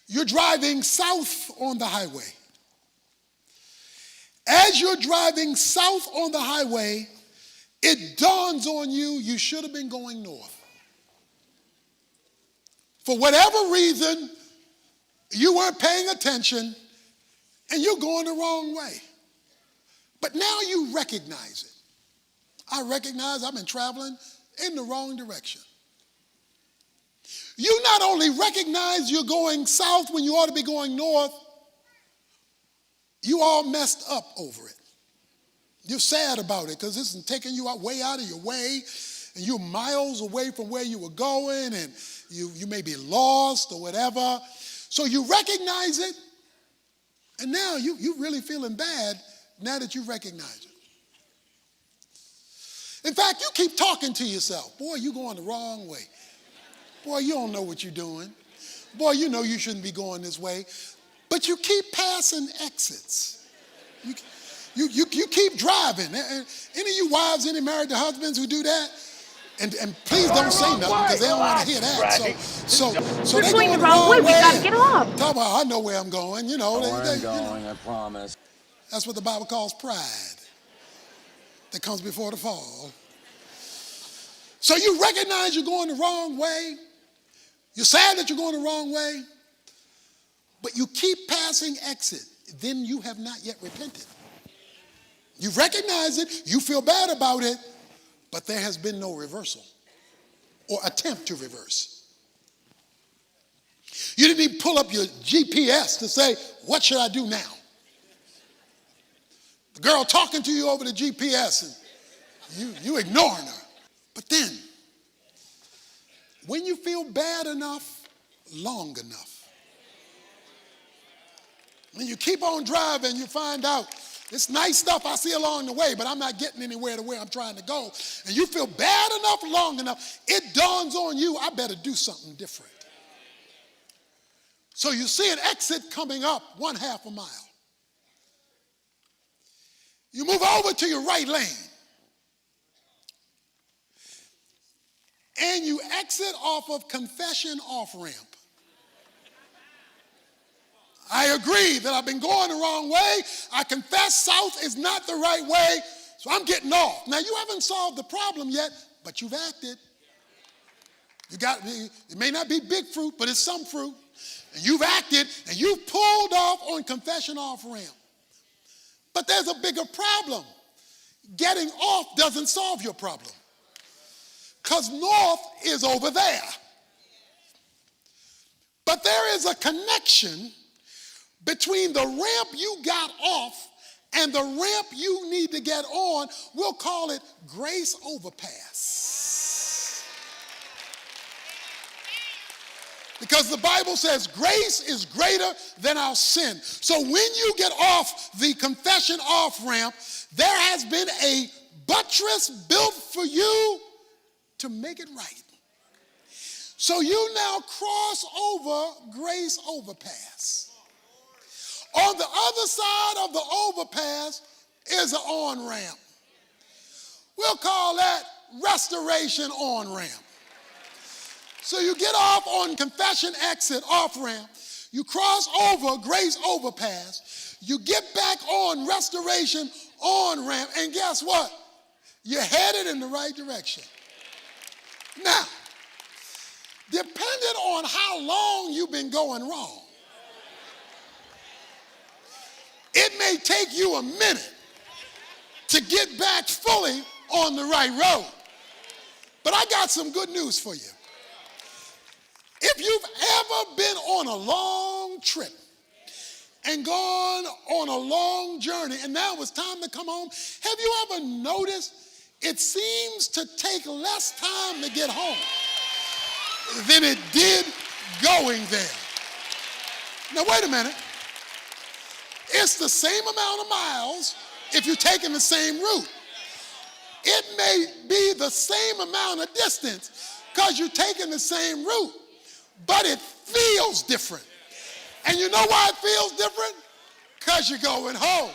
You're driving south on the highway. As you're driving south on the highway, it dawns on you, you should have been going north. For whatever reason, you weren't paying attention and you're going the wrong way. But now you recognize it. I recognize I've been traveling in the wrong direction. You not only recognize you're going south when you ought to be going north, you all messed up over it. You're sad about it because this is taking you way out of your way, and you're miles away from where you were going, and you may be lost or whatever. So you recognize it, and now you're really feeling bad now that you recognize it. In fact, you keep talking to yourself. Boy, you're going the wrong way. Boy, you don't know what you're doing. Boy, you know you shouldn't be going this way. But you keep passing exits. You keep driving. Any of you wives, any married to husbands who do that? And please don't say nothing because they don't want to hear that. So they're going the wrong way. We got to get off. Talk about, I know where I'm going. You know, I promise. That's what the Bible calls pride that comes before the fall. So you recognize you're going the wrong way. You're sad that you're going the wrong way. But you keep passing exit. Then you have not yet repented. You recognize it. You feel bad about it. But there has been no reversal or attempt to reverse. You didn't even pull up your GPS to say, what should I do now? The girl talking to you over the GPS and you ignoring her. But then, when you feel bad enough, long enough, when you keep on driving, you find out it's nice stuff I see along the way, but I'm not getting anywhere to where I'm trying to go. And you feel bad enough, long enough, it dawns on you, I better do something different. So you see an exit coming up 1/2 mile. You move over to your right lane. And you exit off of Confession off-ramp. I agree that I've been going the wrong way. I confess south is not the right way, so I'm getting off. Now, you haven't solved the problem yet, but you've acted. It may not be big fruit, but it's some fruit. And you've acted, and you've pulled off on Confession off-ramp. But there's a bigger problem. Getting off doesn't solve your problem. Because north is over there. But there is a connection between the ramp you got off and the ramp you need to get on. We'll call it Grace Overpass. Because the Bible says grace is greater than our sin. So when you get off the Confession off-ramp, there has been a buttress built for you to make it right. So you now cross over Grace Overpass. On the other side of the overpass is an on-ramp. We'll call that Restoration on-ramp. So you get off on Confession exit off-ramp. You cross over Grace Overpass. You get back on Restoration on-ramp. And guess what? You're headed in the right direction. Now, depending on how long you've been going wrong, it may take you a minute to get back fully on the right road. But I got some good news for you. If you've ever been on a long trip and gone on a long journey and now it's time to come home, have you ever noticed it seems to take less time to get home than it did going there? Now, wait a minute. It's the same amount of miles if you're taking the same route. It may be the same amount of distance because you're taking the same route, but it feels different. And you know why it feels different? Because you're going home.